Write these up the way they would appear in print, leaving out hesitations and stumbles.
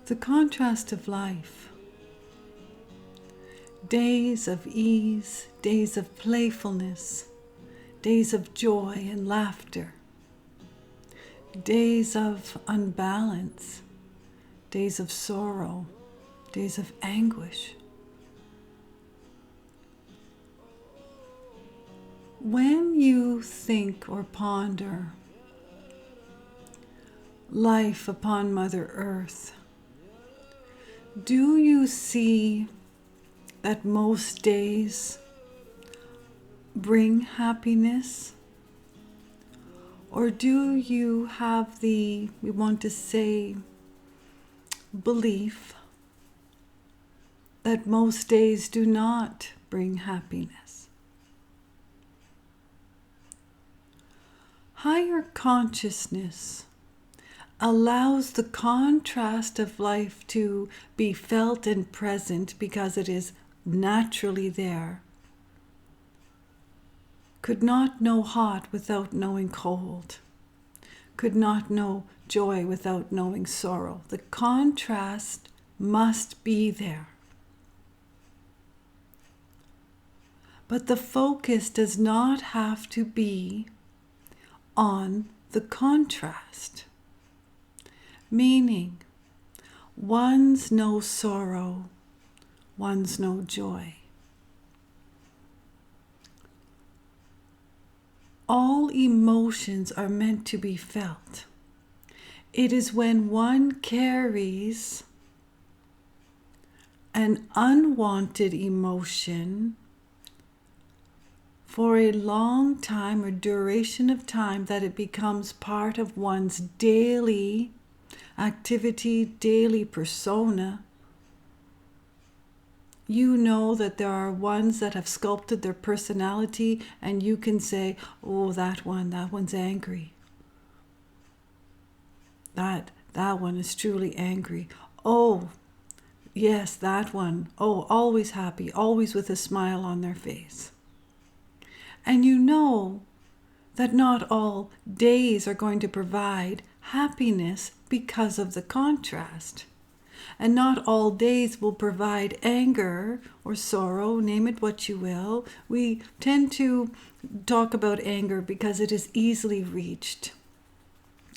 The contrast of life. Days of ease, days of playfulness, days of joy and laughter, days of unbalance, days of sorrow, days of anguish. When you think or ponder life upon Mother Earth, do you see that most days bring happiness? Or do you have we want to say, belief that most days do not bring happiness? Higher consciousness allows the contrast of life to be felt and present because it is naturally there. Could not know hot without knowing cold. Could not know joy without knowing sorrow. The contrast must be there. But the focus does not have to be on the contrast. Meaning, one's no sorrow, one's no joy. All emotions are meant to be felt. It is when one carries an unwanted emotion for a long time or duration of time that it becomes part of one's daily activity, daily persona. You know that there are ones that have sculpted their personality, and you can say, oh, that one's angry. That one is truly angry. Oh, yes, that one. Oh, always happy, always with a smile on their face. And you know that not all days are going to provide happiness because of the contrast. And not all days will provide anger or sorrow, name it what you will. We tend to talk about anger because it is easily reached.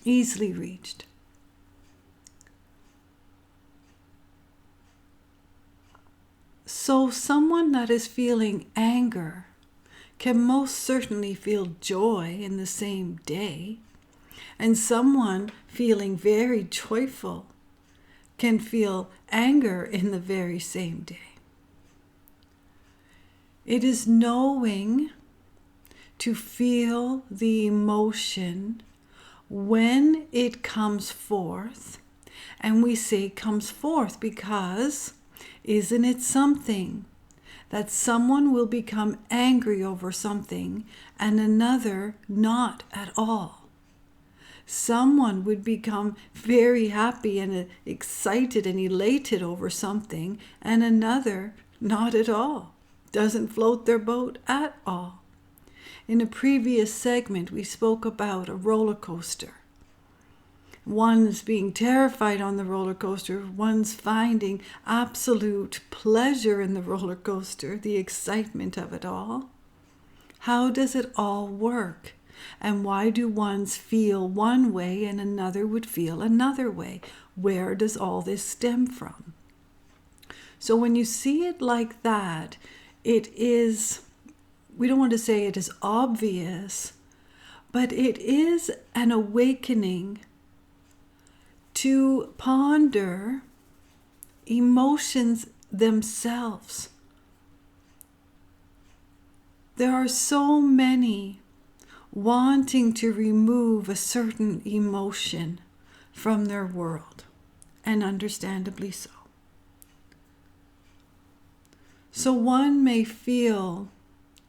Easily reached. So someone that is feeling anger can most certainly feel joy in the same day. And someone feeling very joyful can feel anger in the very same day. It is knowing to feel the emotion when it comes forth. And we say comes forth because isn't it something that someone will become angry over something and another not at all? Someone would become very happy and excited and elated over something, and another not at all. Doesn't float their boat at all. In a previous segment, we spoke about a roller coaster. One's being terrified on the roller coaster. One's finding absolute pleasure in the roller coaster, the excitement of it all. How does it all work? And why do ones feel one way and another would feel another way? Where does all this stem from? So when you see it like that, it is, we don't want to say it is obvious, but it is an awakening to ponder emotions themselves. There are so many wanting to remove a certain emotion from their world, and understandably so. So one may feel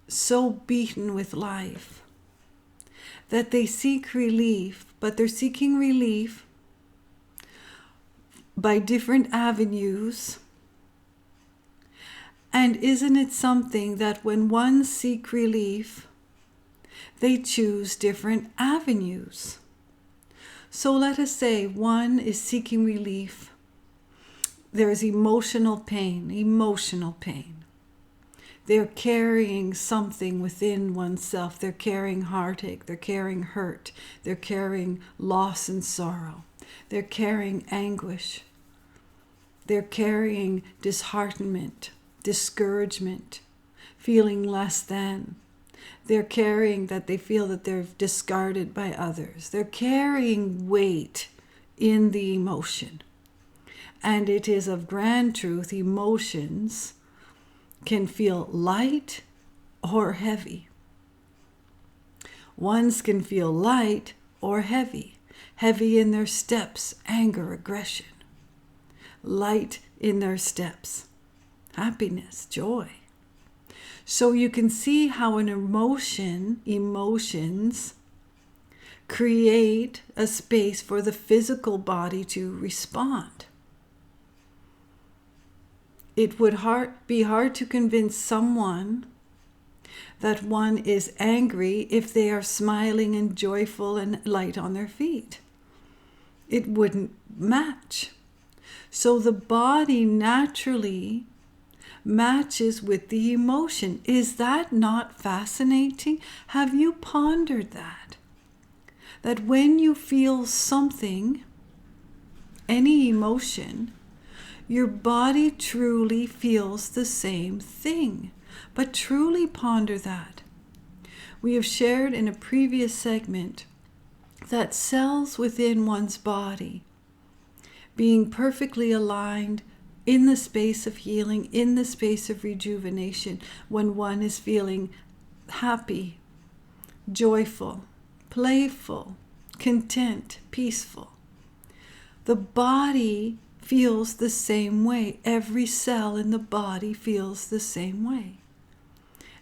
so beaten with life that they seek relief, but they're seeking relief by different avenues. And isn't it something that when one seeks relief, they choose different avenues? So let us say one is seeking relief there's emotional pain. They're carrying something within oneself. They're carrying heartache. They're carrying hurt. They're carrying loss and sorrow. They're carrying anguish. They're carrying disheartenment, discouragement, feeling less than. They're carrying that they feel that they're discarded by others. They're carrying weight in the emotion. And it is of grand truth, emotions can feel light or heavy. Ones can feel light or heavy. Heavy in their steps, anger, aggression. Light in their steps, happiness, joy. So you can see how an emotions create a space for the physical body to respond. It would be hard to convince someone that one is angry if they are smiling and joyful and light on their feet. It wouldn't match. So the body naturally matches with the emotion. Is that not fascinating? Have you pondered that? That when you feel something, any emotion, your body truly feels the same thing. But truly ponder that. We have shared in a previous segment that cells within one's body, being perfectly aligned in the space of healing, in the space of rejuvenation, when one is feeling happy, joyful, playful, content, peaceful. The body feels the same way. Every cell in the body feels the same way.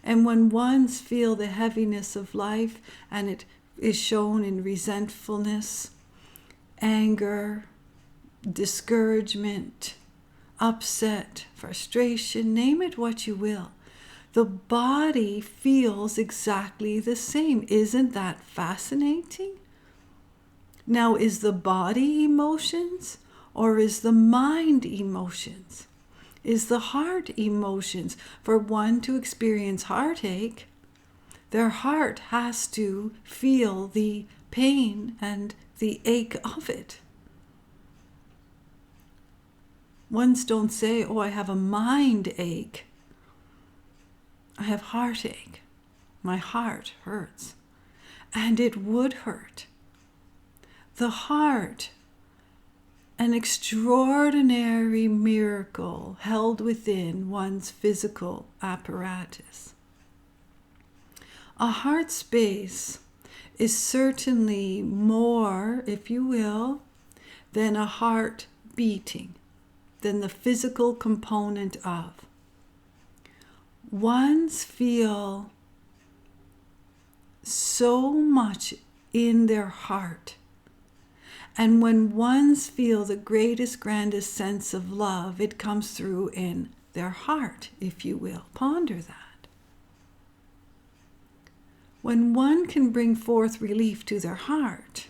And when ones feel the heaviness of life, and it is shown in resentfulness, anger, discouragement, upset, frustration, name it what you will, the body feels exactly the same. Isn't that fascinating? Now, is the body emotions or is the mind emotions? Is the heart emotions? For one to experience heartache, their heart has to feel the pain and the ache of it. Ones don't say, oh, I have a mind ache. I have heartache. My heart hurts. And it would hurt. The heart, an extraordinary miracle held within one's physical apparatus. A heart space is certainly more, if you will, than a heart beating, than the physical component of. Ones feel so much in their heart. And when ones feel the greatest, grandest sense of love, it comes through in their heart, if you will. Ponder that. When one can bring forth relief to their heart,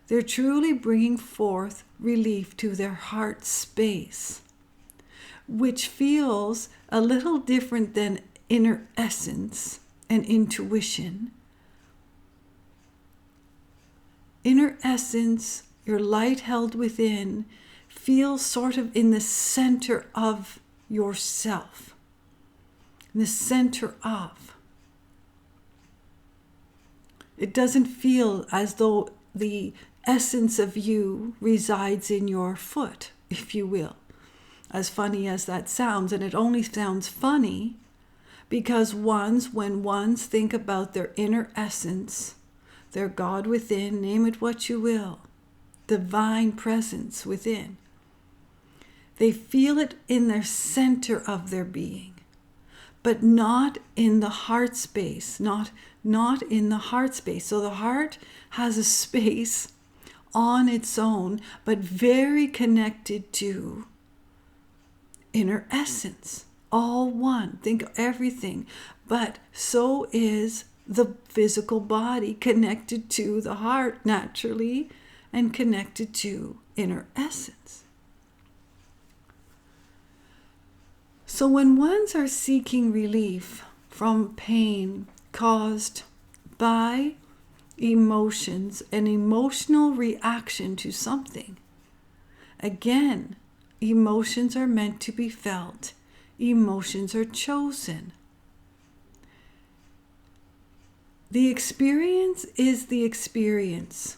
they're truly bringing forth relief to their heart space, which feels a little different than inner essence and intuition. Inner essence, your light held within, feels sort of in the center of yourself, in the center of. It doesn't feel as though the essence of you resides in your foot, if you will. As funny as that sounds, and it only sounds funny because when ones think about their inner essence, their God within, name it what you will, divine presence within, they feel it in their center of their being, but not in the heart space, not in the heart space. So the heart has a space on its own, but very connected to inner essence, all one. Think of everything. But so is the physical body connected to the heart naturally and connected to inner essence. So when ones are seeking relief from pain caused by emotions, an emotional reaction to something, again, emotions are meant to be felt. Emotions are chosen. The experience is the experience.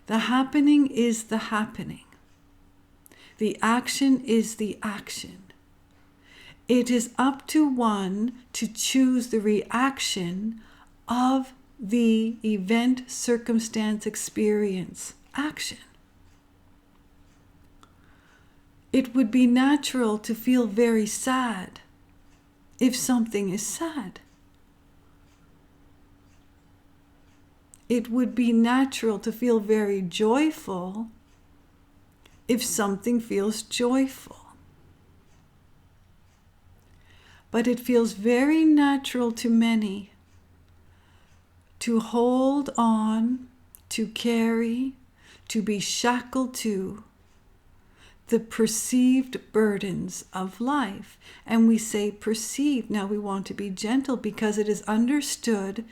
The happening is the happening. The action is the action. It is up to one to choose the reaction of the event, circumstance, experience, action. It would be natural to feel very sad if something is sad. It would be natural to feel very joyful if something feels joyful. But it feels very natural to many to hold on, to carry, to be shackled to the perceived burdens of life. And we say perceived. Now we want to be gentle because it is understood,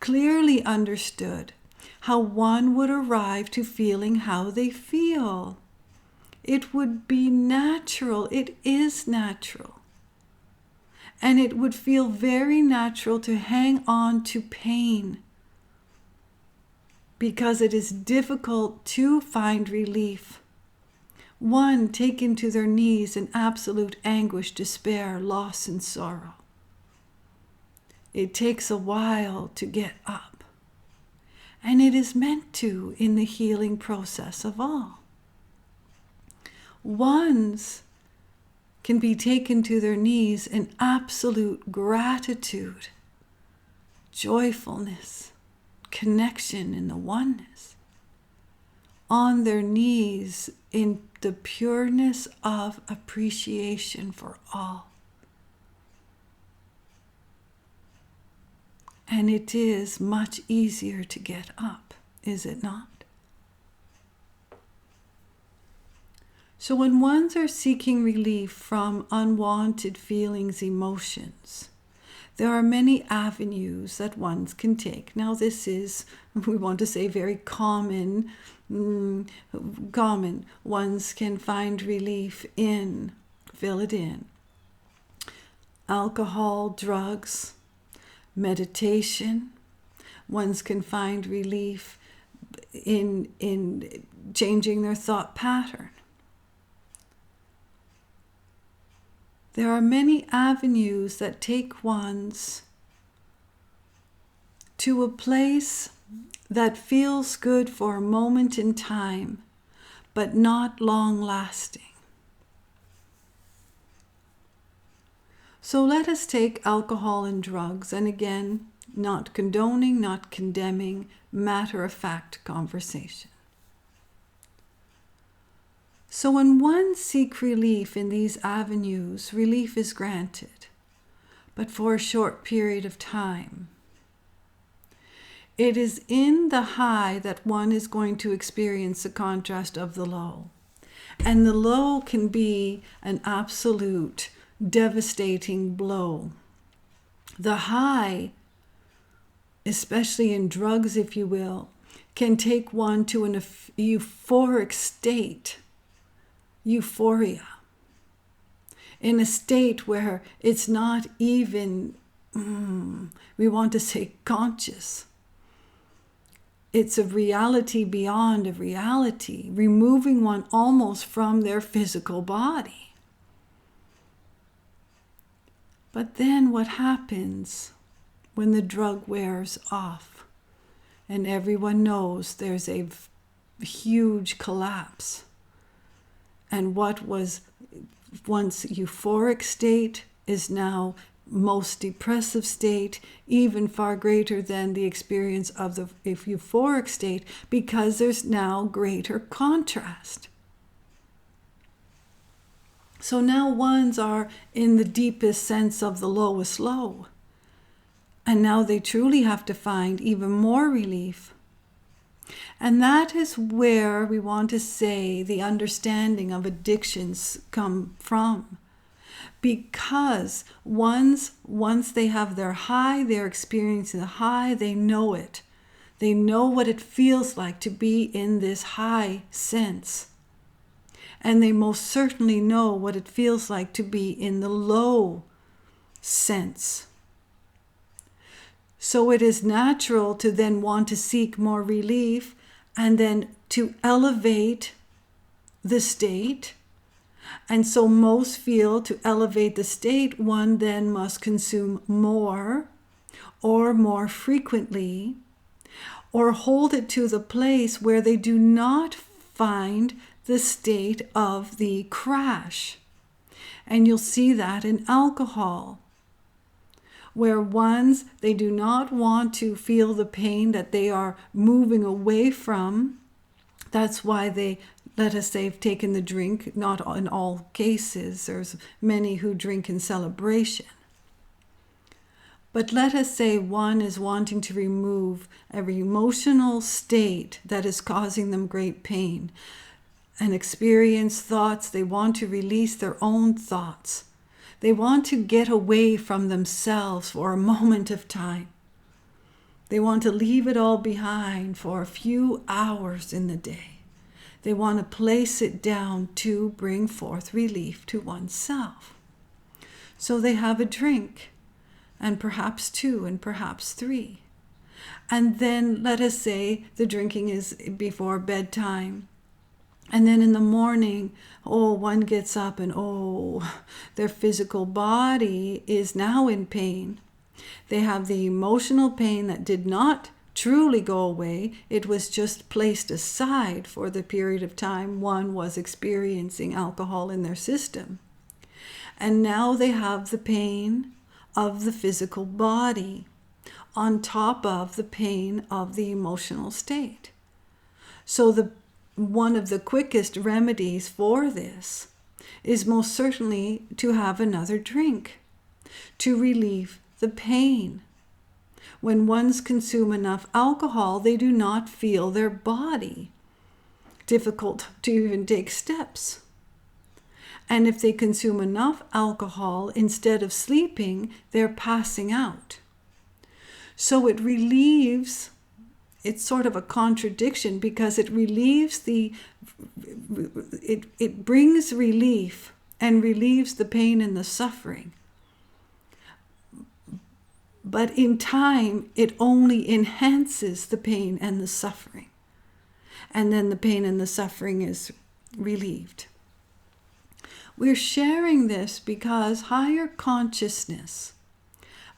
clearly understood, how one would arrive to feeling how they feel. It would be natural. It is natural. And it would feel very natural to hang on to pain because it is difficult to find relief. One taken to their knees in absolute anguish, despair, loss, and sorrow. It takes a while to get up. And it is meant to in the healing process of all. Ones can be taken to their knees in absolute gratitude, joyfulness, connection in the oneness. On their knees in the pureness of appreciation for all. And it is much easier to get up, is it not? So when ones are seeking relief from unwanted feelings, emotions, there are many avenues that ones can take. Now this is, we want to say, very common. Ones can find relief in, fill it in, alcohol, drugs, meditation. Ones can find relief in changing their thought pattern. There are many avenues that take ones to a place that feels good for a moment in time, but not long lasting. So let us take alcohol and drugs, and again, not condoning, not condemning, matter-of-fact conversation. So when one seeks relief in these avenues, relief is granted, but for a short period of time. It is in the high that one is going to experience the contrast of the low. And the low can be an absolute devastating blow. The high, especially in drugs, if you will, can take one to an euphoric state. Euphoria, in a state where it's not even, we want to say conscious. It's a reality beyond a reality, removing one almost from their physical body. But then what happens when the drug wears off? And everyone knows there's a huge collapse. And what was once euphoric state is now most depressive state, even far greater than the experience of the euphoric state, because there's now greater contrast. So now ones are in the deepest sense of the lowest low. And now they truly have to find even more relief. And that is where we want to say the understanding of addictions come from. Because once they have their high, they're experiencing the high, they know it. They know what it feels like to be in this high sense. And they most certainly know what it feels like to be in the low sense. So it is natural to then want to seek more relief and then to elevate the state. And so most feel to elevate the state, one then must consume more or more frequently, or hold it to the place where they do not find the state of the crash. And you'll see that in alcohol, where they do not want to feel the pain that they are moving away from. That's why they, let us say, have taken the drink. Not in all cases. There's many who drink in celebration. But let us say one is wanting to remove every emotional state that is causing them great pain and experience thoughts. They want to release their own thoughts. They want to get away from themselves for a moment of time. They want to leave it all behind for a few hours in the day. They want to place it down to bring forth relief to oneself. So they have a drink, and perhaps 2, and perhaps 3. And then let us say the drinking is before bedtime. And then in the morning, one gets up and their physical body is now in pain. They have the emotional pain that did not truly go away. It was just placed aside for the period of time one was experiencing alcohol in their system. And now they have the pain of the physical body on top of the pain of the emotional state. So one of the quickest remedies for this is most certainly to have another drink to relieve the pain. When ones consume enough alcohol, they do not feel their body. Difficult to even take steps. And if they consume enough alcohol, instead of sleeping, they're passing out. So it relieves. It's sort of a contradiction because it relieves it brings relief and relieves the pain and the suffering. But in time, it only enhances the pain and the suffering. And then the pain and the suffering is relieved. We're sharing this because higher consciousness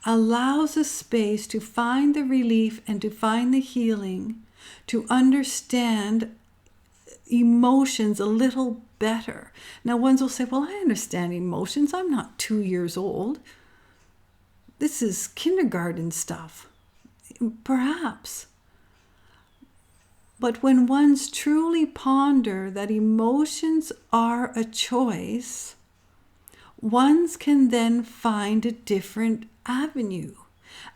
allows a space to find the relief and to find the healing, to understand emotions a little better. Now, ones will say, well, I understand emotions. I'm not 2 years old. This is kindergarten stuff. Perhaps. But when ones truly ponder that emotions are a choice, ones can then find a different avenue.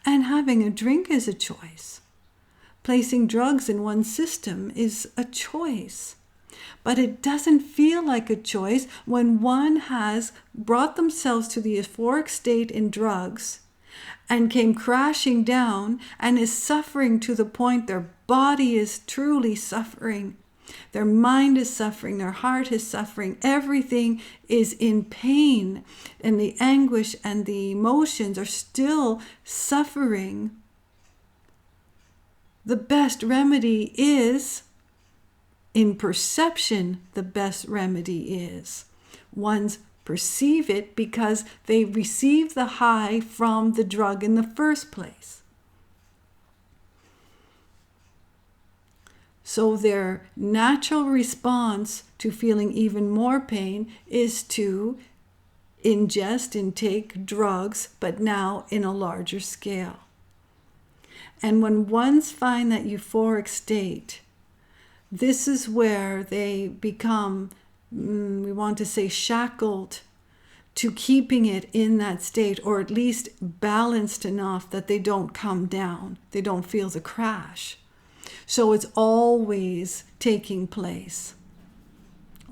And having a drink is a choice. Placing drugs in one's system is a choice. But it doesn't feel like a choice when one has brought themselves to the euphoric state in drugs and came crashing down and is suffering to the point their body is truly suffering. Their mind is suffering, their heart is suffering, everything is in pain, and the anguish and the emotions are still suffering. The best remedy is, in perception, the best remedy is. One's perceive it because they receive the high from the drug in the first place. So their natural response to feeling even more pain is to ingest and take drugs, but now in a larger scale. And when ones find that euphoric state, this is where they become, we want to say, shackled to keeping it in that state, or at least balanced enough that they don't come down, they don't feel the crash. So it's always taking place.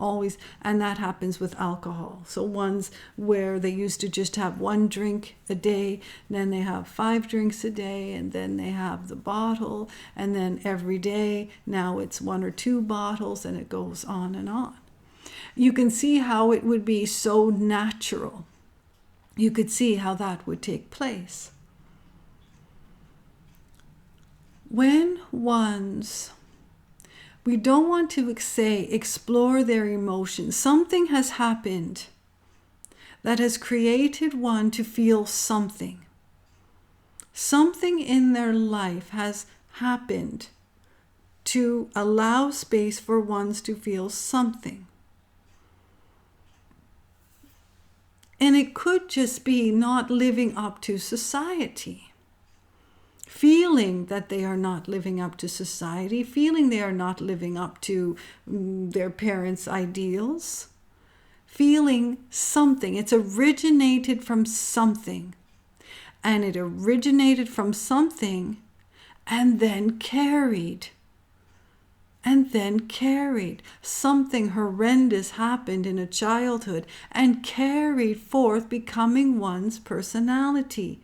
always, and that happens with alcohol. So ones where they used to just have one drink a day, then they have 5 drinks a day, and then they have the bottle, and then every day now it's 1 or 2 bottles, and it goes on and on. You can see how it would be so natural. You could see how that would take place. When we don't want to say explore their emotions. Something has happened that has created one to feel something. Something in their life has happened to allow space for ones to feel something. And it could just be not living up to society. Feeling that they are not living up to society, feeling they are not living up to their parents' ideals, feeling something. It's originated from something. And it originated from something and then carried. Something horrendous happened in a childhood and carried forth, becoming one's personality.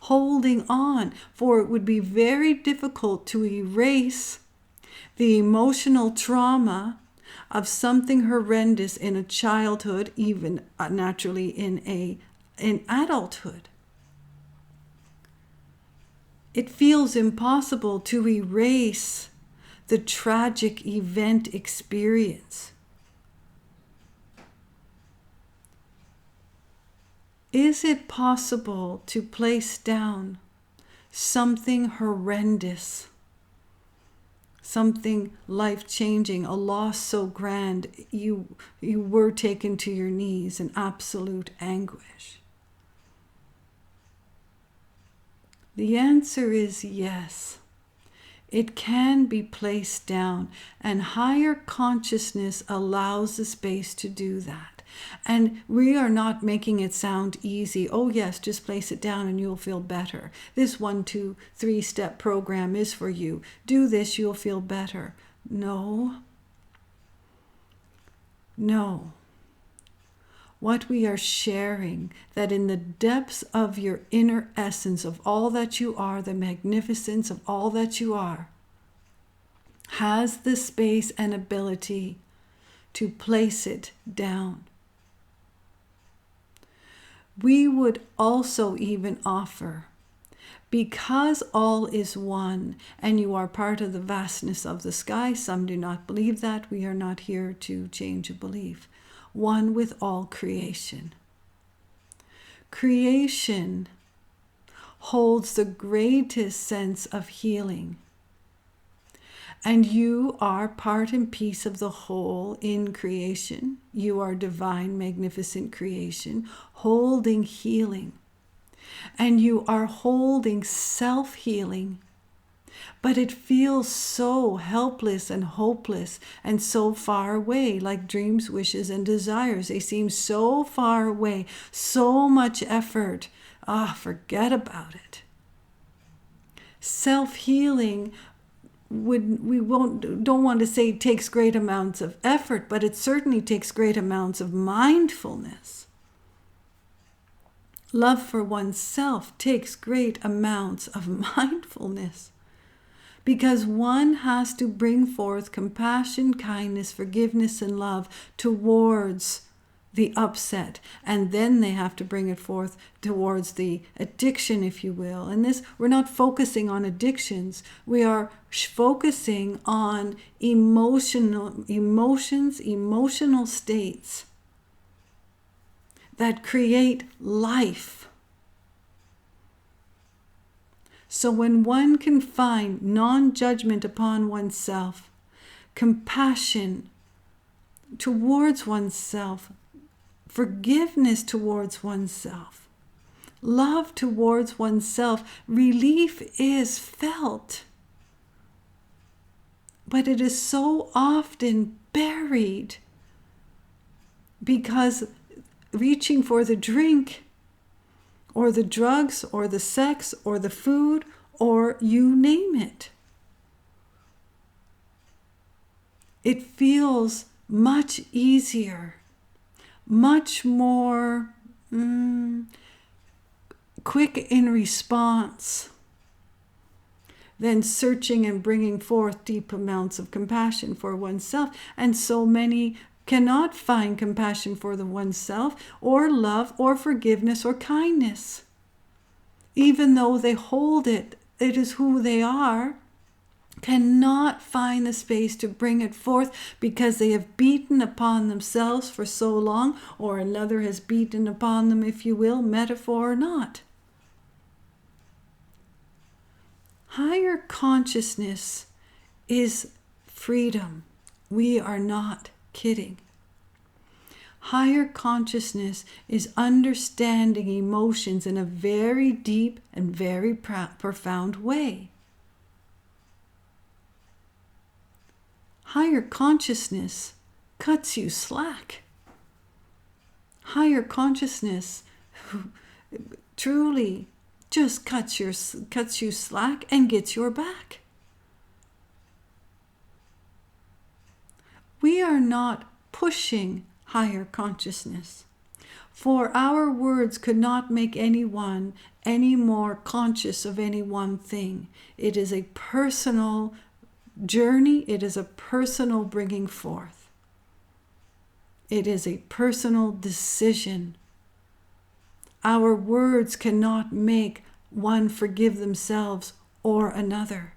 Holding on, for it would be very difficult to erase the emotional trauma of something horrendous in a childhood, even naturally in adulthood. It feels impossible to erase the tragic event experience. Is it possible to place down something horrendous, something life-changing, a loss so grand you were taken to your knees in absolute anguish? The answer is yes. It can be placed down, and higher consciousness allows the space to do that. And we are not making it sound easy. Oh yes, just place it down and you'll feel better. This 1, 2, 3-step program is for you. Do this, you'll feel better. No. What we are sharing, that in the depths of your inner essence of all that you are, the magnificence of all that you are, has the space and ability to place it down. We would also even offer, because all is one and you are part of the vastness of the sky. Some do not believe that. We are not here to change a belief. One with all creation. Creation holds the greatest sense of healing. And you are part and piece of the whole in creation. You are divine, magnificent creation, holding healing. And you are holding self-healing. But it feels so helpless and hopeless and so far away, like dreams, wishes, and desires. They seem so far away, so much effort. Forget about it. Self-healing don't want to say it takes great amounts of effort, but it certainly takes great amounts of mindfulness. Love for oneself takes great amounts of mindfulness, because one has to bring forth compassion, kindness, forgiveness, and love towards the upset, and then they have to bring it forth towards the addiction, if you will. And this, we're not focusing on addictions. We are focusing on emotional states that create life. So when one can find non-judgment upon oneself, compassion towards oneself, forgiveness towards oneself, love towards oneself, relief is felt. But it is so often buried because reaching for the drink or the drugs or the sex or the food or you name it. It feels much easier, much more quick in response than searching and bringing forth deep amounts of compassion for oneself. And so many cannot find compassion for the oneself, or love, or forgiveness, or kindness. Even though they hold it, it is who they are, cannot find the space to bring it forth because they have beaten upon themselves for so long, or another has beaten upon them, if you will, metaphor or not. Higher consciousness is freedom. We are not kidding. Higher consciousness is understanding emotions in a very deep and very profound way. Higher consciousness cuts you slack. Higher consciousness truly just cuts you slack and gets your back. We are not pushing higher consciousness, for our words could not make anyone any more conscious of any one thing. It is a personal journey. It is a personal bringing forth. It is a personal decision. Our words cannot make one forgive themselves or another.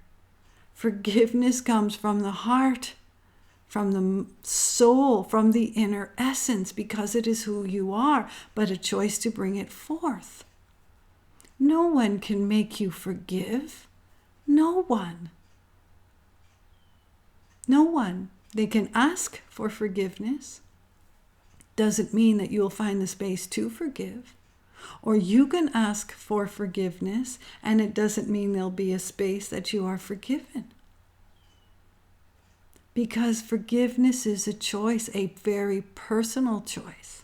Forgiveness comes from the heart, from the soul, from the inner essence, because it is who you are, but a choice to bring it forth. No one can make you forgive. No one. No one. They can ask for forgiveness. Doesn't mean that you'll find the space to forgive. Or you can ask for forgiveness, and it doesn't mean there'll be a space that you are forgiven. Because forgiveness is a choice, a very personal choice.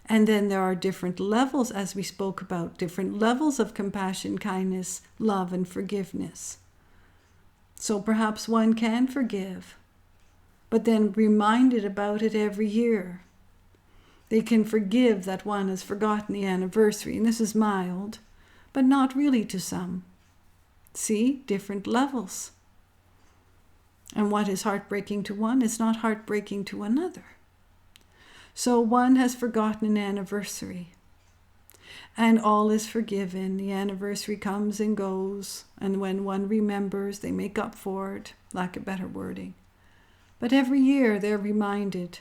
And then there are different levels, as we spoke about, different levels of compassion, kindness, love, and forgiveness. So perhaps one can forgive, but then reminded about it every year. They can forgive that one has forgotten the anniversary, and this is mild, but not really to some. See, different levels. And what is heartbreaking to one is not heartbreaking to another. So one has forgotten an anniversary, and all is forgiven. The anniversary comes and goes, and when one remembers, they make up for it, lack of better wording. But every year they're reminded,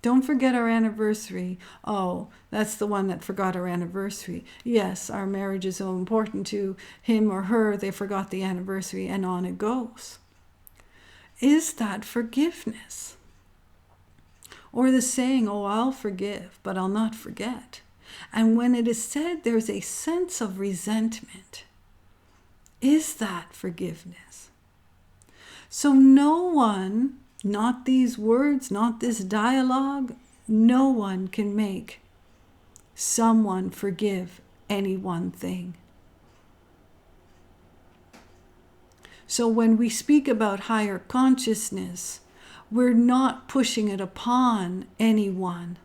don't forget our anniversary. Oh, that's the one that forgot our anniversary. Yes, our marriage is so important to him or her, they forgot the anniversary, and on it goes. Is that forgiveness? Or the saying, oh, I'll forgive, but I'll not forget. And when it is said there's a sense of resentment, is that forgiveness? So no one, not these words, not this dialogue, no one can make someone forgive any one thing. So when we speak about higher consciousness, we're not pushing it upon anyone.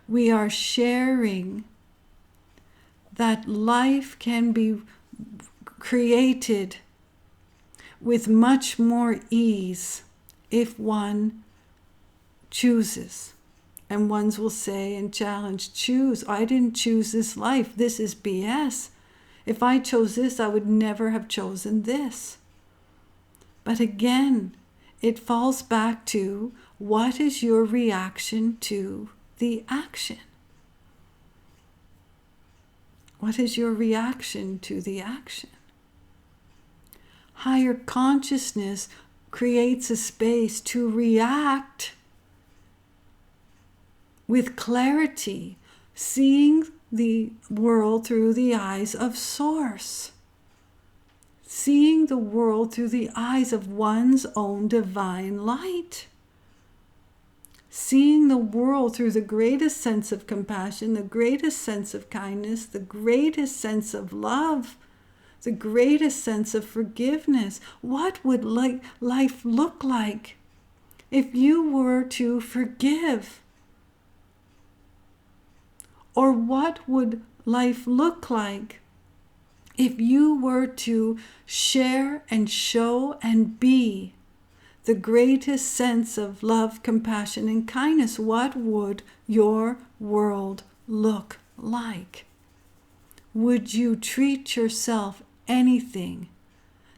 We are sharing that life can be created with much more ease if one chooses. And ones will say and challenge, choose. I didn't choose this life. This is BS. If I chose this, I would never have chosen this. But again, it falls back to what is your reaction to the action? What is your reaction to the action? Higher consciousness creates a space to react with clarity, seeing the world through the eyes of Source. Seeing the world through the eyes of one's own divine light. Seeing the world through the greatest sense of compassion, the greatest sense of kindness, the greatest sense of love, the greatest sense of forgiveness. What would life look like if you were to forgive? Or what would life look like if you were to share and show and be the greatest sense of love, compassion, and kindness? What would your world look like? Would you treat yourself anything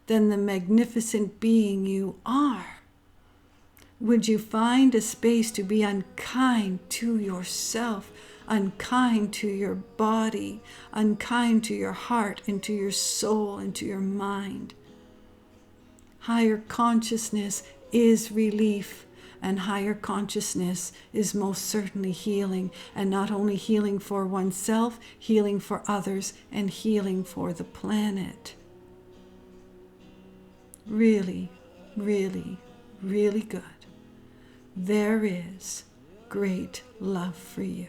than the magnificent being you are? Would you find a space to be unkind to yourself, unkind to your body, unkind to your heart and to your soul and to your mind? Higher consciousness is relief, and higher consciousness is most certainly healing, and not only healing for oneself, healing for others, and healing for the planet. Really, really, really good. There is great love for you.